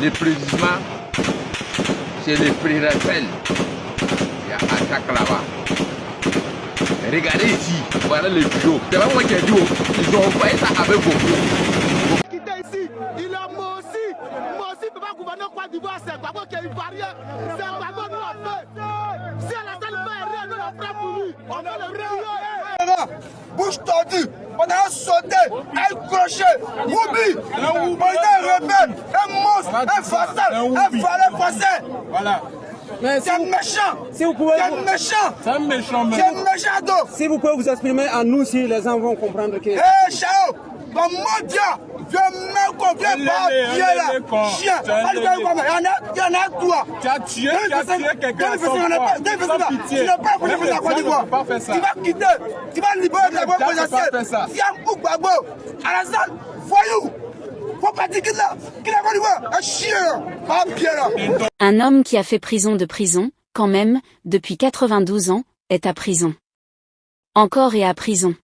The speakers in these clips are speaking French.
Le président, c'est le président. Il y a attaque là-bas. Regardez ici, voilà le vidéo. C'est pas moi qui ai dit, ils ont envoyé ça avec beaucoup. Quitter ici, il a moi aussi, ne peut pas gouverner Côte d'Ivoire, c'est Gbagbo qui est ivoirien, c'est Gbagbo nous a fait. Si la salle fait rien, nous la frappe pour lui, on va le réunir. Bouche tordue, on a sauté, un crochet, Roubi, on est un rebelle, un monstre, un farsal, un valet français. Voilà. C'est un méchant! Si vous pouvez, c'est un méchant! C'est un méchant, c'est un méchant donc! Si vous pouvez vous exprimer à nous, si les gens vont comprendre que... Hé, Chao! Comme mon Dieu! Viens me confier par Dieu là! Chien! Il y en a toi! Tu as tué quelqu'un sans foi, sans pitié. Tu n'as pas voulu faire la Côte d'Ivoire! Tu vas quitter! Tu vas libérer la voie présidentielle! Viens ou Gbagbo! Alassane! Voyou! Faut pas dire qu'il a Côte d'Ivoire! Un chien! Pas bien là! Un homme qui a fait prison de prison, quand même, depuis 92 ans, est à prison. Encore et à prison.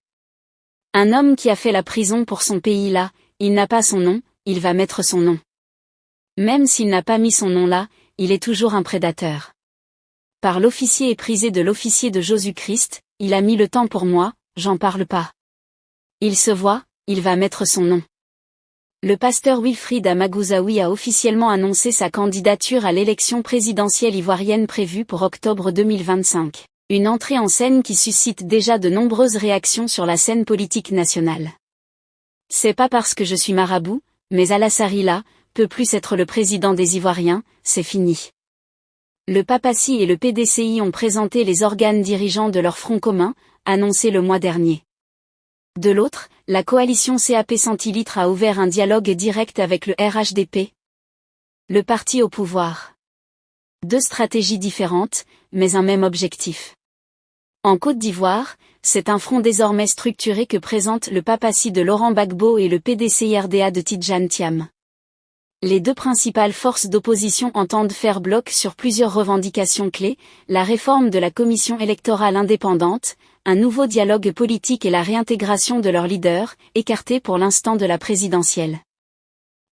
Un homme qui a fait la prison pour son pays là, il n'a pas son nom, il va mettre son nom. Même s'il n'a pas mis son nom là, il est toujours un prédateur. Par l'officier éprisé de l'officier de Jésus-Christ, il a mis le temps pour moi, j'en parle pas. Il se voit, il va mettre son nom. Le pasteur Wilfried Amagouzaoui a officiellement annoncé sa candidature à l'élection présidentielle ivoirienne prévue pour octobre 2025. Une entrée en scène qui suscite déjà de nombreuses réactions sur la scène politique nationale. C'est pas parce que je suis marabout, mais Alassane là, peut plus être le président des Ivoiriens, c'est fini. Le papacy et le PDCI ont présenté les organes dirigeants de leur front commun, annoncé le mois dernier. De l'autre, la coalition CAP Centilitre a ouvert un dialogue direct avec le RHDP, le parti au pouvoir. Deux stratégies différentes, mais un même objectif. En Côte d'Ivoire, c'est un front désormais structuré que présentent le papacy de Laurent Gbagbo et le PDCI-RDA de Tidjane Thiam. Les deux principales forces d'opposition entendent faire bloc sur plusieurs revendications clés, la réforme de la commission électorale indépendante, un nouveau dialogue politique et la réintégration de leurs leaders, écartés pour l'instant de la présidentielle.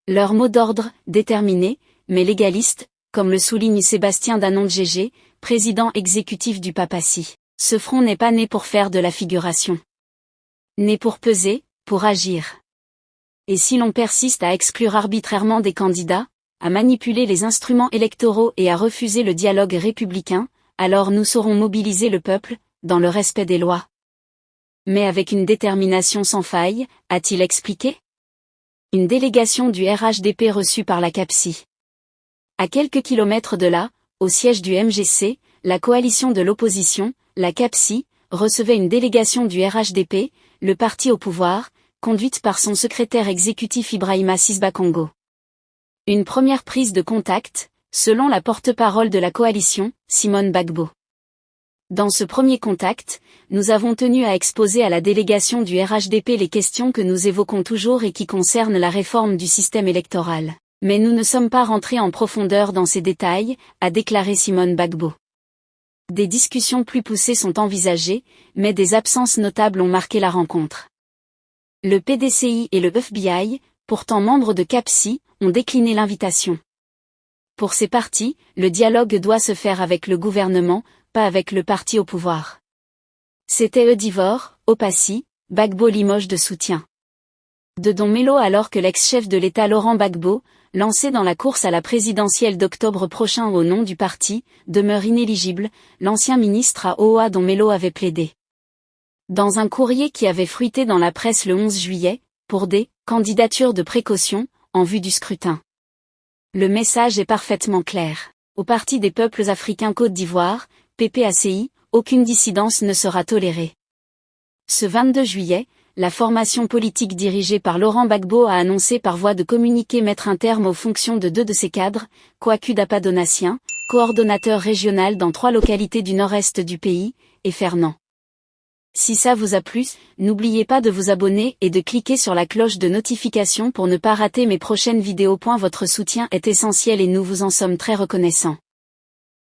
Leur mot d'ordre, déterminé, mais légaliste, comme le souligne Sébastien Danon-Gégé, président exécutif du papacy. Ce front n'est pas né pour faire de la figuration. Né pour peser, pour agir. Et si l'on persiste à exclure arbitrairement des candidats, à manipuler les instruments électoraux et à refuser le dialogue républicain, alors nous saurons mobiliser le peuple, dans le respect des lois. Mais avec une détermination sans faille, a-t-il expliqué? Une délégation du RHDP reçue par la CAPSI. À quelques kilomètres de là, au siège du MGC, la coalition de l'opposition, la CAPSI, recevait une délégation du RHDP, le parti au pouvoir, conduite par son secrétaire exécutif Ibrahima Sisbakongo. Une première prise de contact, selon la porte-parole de la coalition, Simone Bagbo. Dans ce premier contact, nous avons tenu à exposer à la délégation du RHDP les questions que nous évoquons toujours et qui concernent la réforme du système électoral. Mais nous ne sommes pas rentrés en profondeur dans ces détails, a déclaré Simone Bagbo. Des discussions plus poussées sont envisagées, mais des absences notables ont marqué la rencontre. Le PDCI et le FBI, pourtant membres de CAPSI, ont décliné l'invitation. Pour ces partis, le dialogue doit se faire avec le gouvernement, pas avec le parti au pouvoir. C'était Eudivore, Opassi, Bagbo limoge de soutien. Dedon Melo alors que l'ex-chef de l'État Laurent Gbagbo, lancé dans la course à la présidentielle d'octobre prochain au nom du parti, demeure inéligible, l'ancien ministre à OA dont Melo avait plaidé. Dans un courrier qui avait fruité dans la presse le 11 juillet, pour des « candidatures de précaution » en vue du scrutin. Le message est parfaitement clair. Au Parti des peuples africains Côte d'Ivoire, PPACI, aucune dissidence ne sera tolérée. Ce 22 juillet, la formation politique dirigée par Laurent Gbagbo a annoncé par voie de communiqué mettre un terme aux fonctions de deux de ses cadres, Kouakou Dapadonassien, coordonnateur régional dans 3 localités du nord-est du pays, et Fernand. Si ça vous a plu, n'oubliez pas de vous abonner et de cliquer sur la cloche de notification pour ne pas rater mes prochaines vidéos. Votre soutien est essentiel et nous vous en sommes très reconnaissants.